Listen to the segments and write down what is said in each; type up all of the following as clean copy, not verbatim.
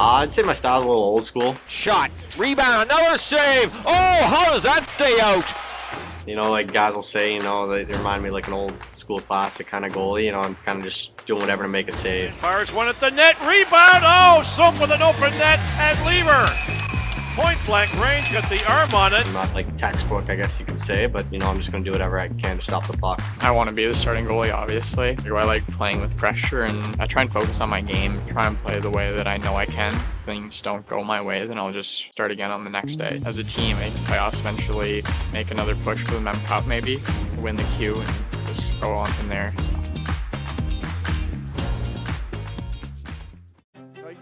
I'd say my style's a little old school. Shot, rebound, another save. Oh, how does that stay out? You know, like guys will say, you know, they remind me like an old school classic kind of goalie. You know, I'm kind of just doing whatever to make a save. Fires one at the net, rebound. Oh, Soap with an open net, and Lever. Point blank range, got the arm on it. I'm not like textbook, I guess you could say, but you know, I'm just going to do whatever I can to stop the puck. I want to be the starting goalie, obviously. I like playing with pressure, and I try and focus on my game, try and play the way that I know I can. If things don't go my way, then I'll just start again on the next day. As a team, make the playoffs eventually, make another push for the Mem Cup maybe, win the Q, and just go on from there. So.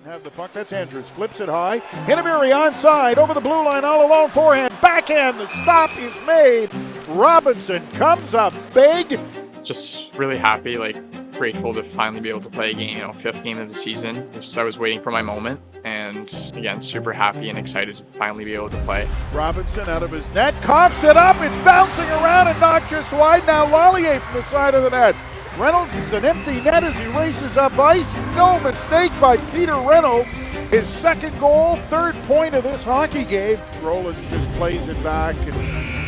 Have the puck, that's Andrews, flips it high, Essiambre onside, over the blue line, all alone, forehand, backhand, the stop is made, Robinson comes up big. Just really happy, grateful to finally be able to play a game, 5th game of the season. I was waiting for my moment, and again, super happy and excited to finally be able to play. Robinson out of his net, coughs it up, it's bouncing around and not just wide, now Lallier from the side of the net. Reynolds is an empty net as he races up ice. No mistake by Peter Reynolds. His second goal, 3rd point of this hockey game. Rollins just plays it back, and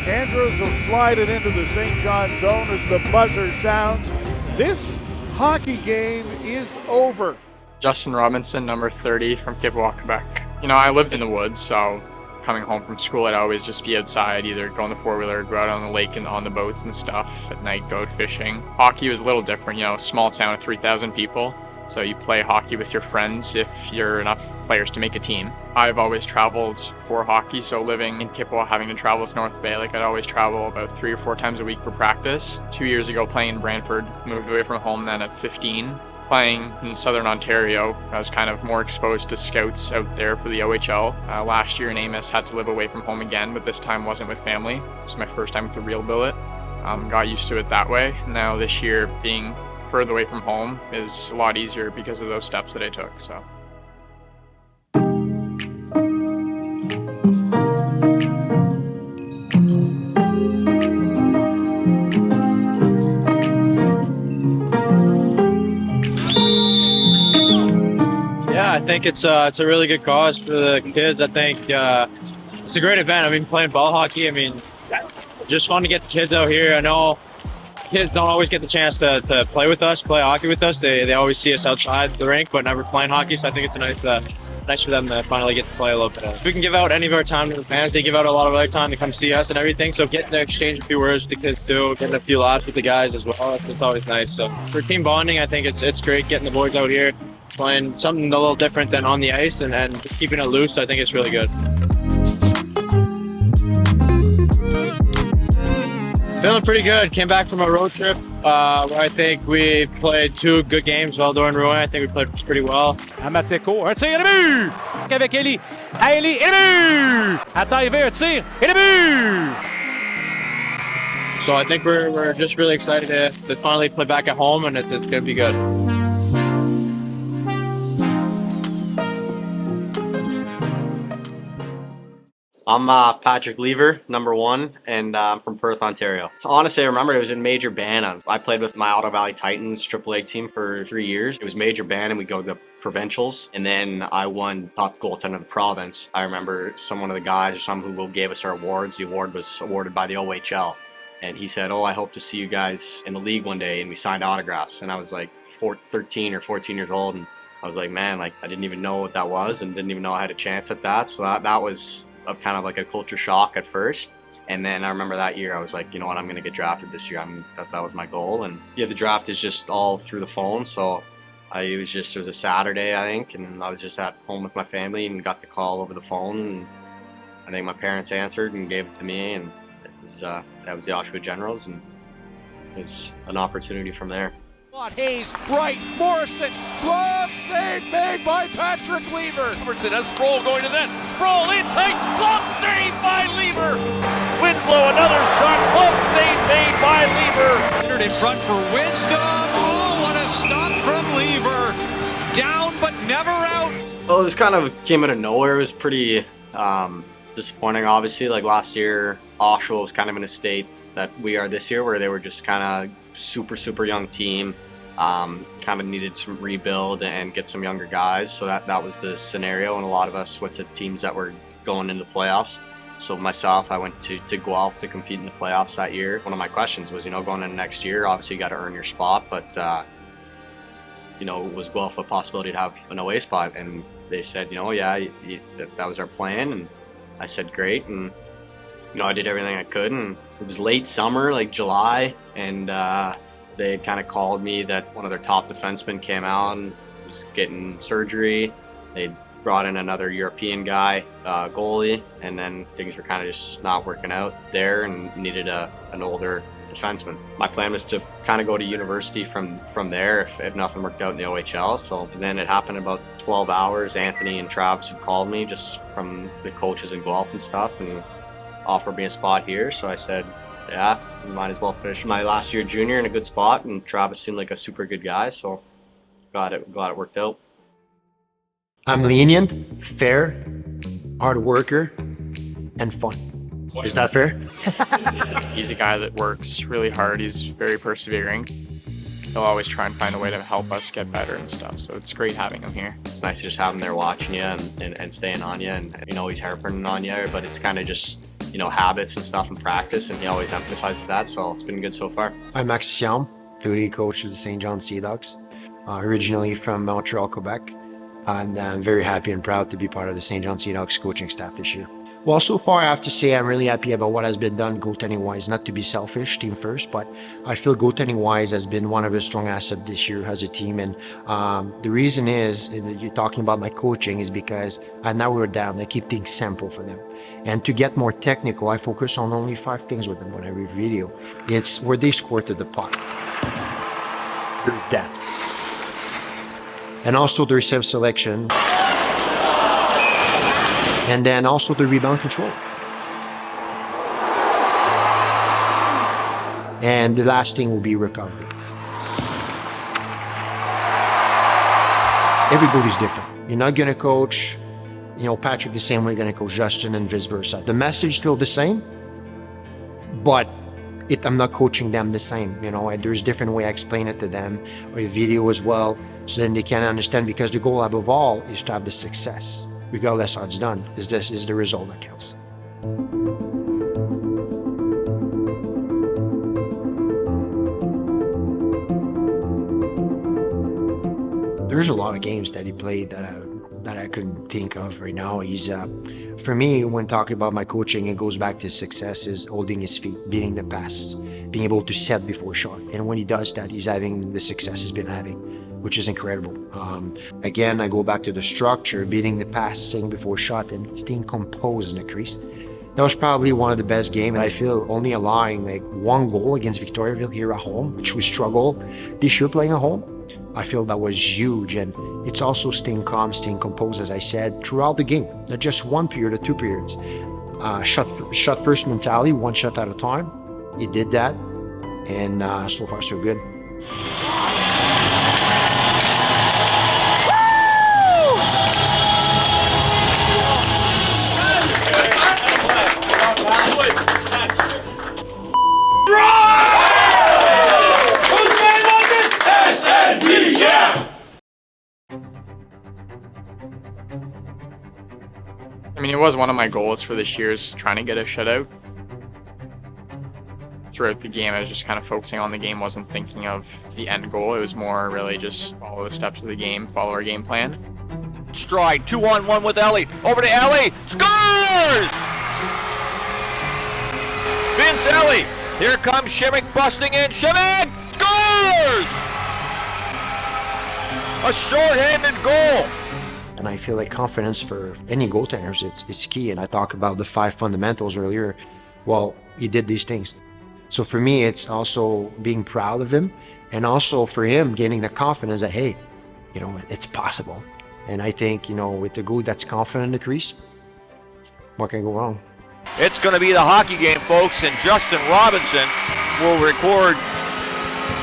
Andrews will slide it into the St. John zone as the buzzer sounds. This hockey game is over. Justin Robinson, number 30 from Kippawa, Quebec. I lived in the woods, so coming home from school, I'd always just be outside, either go on the four-wheeler, go out on the lake and on the boats and stuff. At night, go out fishing. Hockey was a little different, small town of 3,000 people. So you play hockey with your friends if you're enough players to make a team. I've always traveled for hockey, so living in Kippawa, having to travel to North Bay, I'd always travel about 3 or 4 times a week for practice. 2 years ago, playing in Brantford, moved away from home then at 15. Playing in Southern Ontario, I was kind of more exposed to scouts out there for the OHL. Last year in Amos, had to live away from home again, but this time wasn't with family. It was my first time with a real billet. Got used to it that way. Now this year, being further away from home is a lot easier because of those steps that I took. So. I think it's a really good cause for the kids. I think it's a great event. Playing ball hockey, just fun to get the kids out here. I know kids don't always get the chance to play with us, play hockey with us. They always see us outside the rink, but never playing hockey, so I think it's nice for them to finally get to play a little bit. We can give out any of our time to the fans. They give out a lot of their time to come see us and everything, so getting to exchange a few words with the kids too, getting a few laughs with the guys as well, it's always nice. So for team bonding, I think it's great getting the boys out here, playing something a little different than on the ice and keeping it loose. I think it's really good. Feeling pretty good. Came back from a road trip where I think we played 2 good games while during Rouen. I think we played pretty well. Amateko, un tir et le but! Avec Eli. Eli et le but! À taille vert, tir et le but! So I think we're just really excited to finally play back at home, and it's going to be good. I'm Patrick Lever, number 1, and I'm from Perth, Ontario. Honestly, I remember it was in Major Band. I played with my Ottawa Valley Titans AAA team for 3 years. It was Major Band, and we'd go to the provincials, and then I won top goaltender of the province. I remember one of the guys or some who gave us our awards. The award was awarded by the OHL, and he said, "Oh, I hope to see you guys in the league one day," and we signed autographs. And I was like 13 or 14 years old, and I was like, man, I didn't even know what that was, and didn't even know I had a chance at that. So that was kind of like a culture shock at first. And then I remember that year I was like, you know what, I'm going to get drafted this year. That was my goal. And yeah, the draft is just all through the phone. So it was a Saturday, I think, and I was just at home with my family and got the call over the phone. And I think my parents answered and gave it to me, and that was the Oshawa Generals, and it was an opportunity from there. Hayes, Bright, Morrison, glove save made by Patrick Lever. Robertson has Sproul going to net. Sproul in tight, glove save by Lever. Winslow, another shot, glove save made by Lever. Entered in front for Wisdom. Oh, what a stop from Lever. Down but never out. Well, it kind of came out of nowhere. It was pretty disappointing, obviously. Like last year, Oshawa was kind of in a state that we are this year, where they were just kind of super young team. Kind of needed some rebuild and get some younger guys. So that was the scenario, and a lot of us went to teams that were going into playoffs. So myself, I went to Guelph to compete in the playoffs that year. One of my questions was, going into next year, obviously you got to earn your spot, but was Guelph a possibility to have an OA spot? And they said, yeah, that was our plan. And I said, great. And I did everything I could. And it was late summer, like July, and they had kind of called me that one of their top defensemen came out and was getting surgery. They brought in another European guy, goalie, and then things were kind of just not working out there and needed an older defenseman. My plan was to kind of go to university from there if nothing worked out in the OHL. So then it happened in about 12 hours. Anthony and Travis had called me just from the coaches in Guelph and stuff and offered me a spot here. So I said, yeah, might as well finish my last year junior in a good spot, and Travis seemed like a super good guy, so glad it worked out. I'm lenient, fair, hard worker, and fun. Is that fair? He's a guy that works really hard. He's very persevering. He'll always try and find a way to help us get better and stuff. So it's great having him here. It's nice to just have him there watching you and staying on you, and he's harping on you, but it's kind of just habits and stuff and practice, and he always emphasizes that. So it's been good so far. I'm Essiambre, Goalie Coach of the St. John Sea Dogs, originally from Montreal, Quebec. And I'm very happy and proud to be part of the St. John Sea Dogs coaching staff this year. Well, so far I have to say I'm really happy about what has been done goaltending-wise. Not to be selfish, team first, but I feel goaltending-wise has been one of the strong assets this year as a team. And the reason is, you're talking about my coaching, is because I narrow it down. I keep things simple for them. And to get more technical, I focus on only 5 things with them when I read video. It's where they score to the puck, their depth, and also their self-selection, and then also the rebound control. And the last thing will be recovery. Everybody's different. You're not going to coach, Patrick the same way you're going to coach Justin, and vice versa. The message still the same, but I'm not coaching them the same. There's different way I explain it to them, or video as well, so then they can understand, because the goal above all is to have the success. Regardless how it's done, is the result that counts. There's a lot of games that he played that I couldn't think of right now. He's for me, when talking about my coaching, it goes back to success is holding his feet, beating the pass, being able to set before shot. And when he does that, he's having the success he's been having, which is incredible. Again, I go back to the structure, beating the pass, setting before shot, and staying composed in the crease. That was probably one of the best games, and I feel only allowing like 1 goal against Victoriaville here at home, which we struggle this year playing at home. I feel that was huge, and it's also staying calm, staying composed, as I said, throughout the game, not just 1 period or 2 periods. Shot first mentality, 1 shot at a time. He did that, and so far so good. I mean, it was one of my goals for this year, is trying to get a shutout. Throughout the game, I was just kind of focusing on the game, wasn't thinking of the end goal. It was more really just follow the steps of the game, follow our game plan. Stride, 2-on-1 with Ellie. Over to Ellie, scores! Vince Ellie, here comes Shimmick busting in. Shimmick scores! A short-handed goal. And I feel like confidence for any goaltenders, it's key. And I talked about the 5 fundamentals earlier. Well, he did these things. So for me, it's also being proud of him, and also for him gaining the confidence that, hey, it's possible. And I think, with the goalie that's confident in the crease, what can go wrong? It's going to be the hockey game, folks, and Justin Robinson will record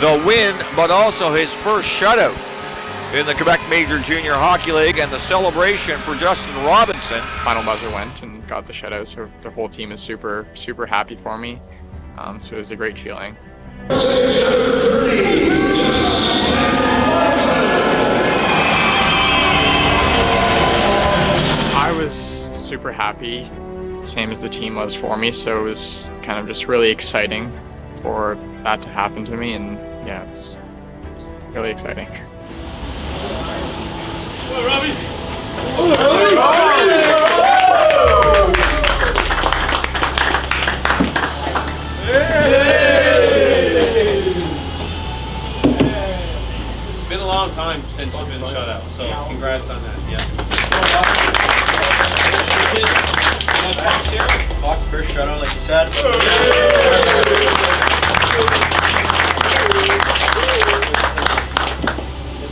the win, but also his first shutout in the Quebec Major Junior Hockey League, and the celebration for Justin Robinson. Final buzzer went and got the shutout, so the whole team is super, super happy for me. So it was a great feeling. super happy, same as the team was for me, so it was kind of just really exciting for that to happen to me, and yeah, it's really exciting. It's been a long time since you've been shut out, so congrats on that. Yeah. Fox first shutout, like you said.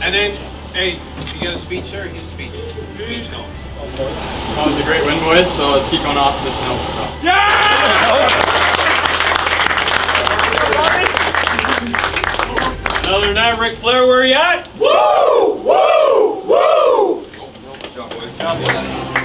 And then, hey, you got a speech, sir? His speech. Speech going. That was a great win, boys, so let's keep going off this note. So. Other than that, Ric Flair, where are you at? Woo! Woo! Woo! Good job, boys.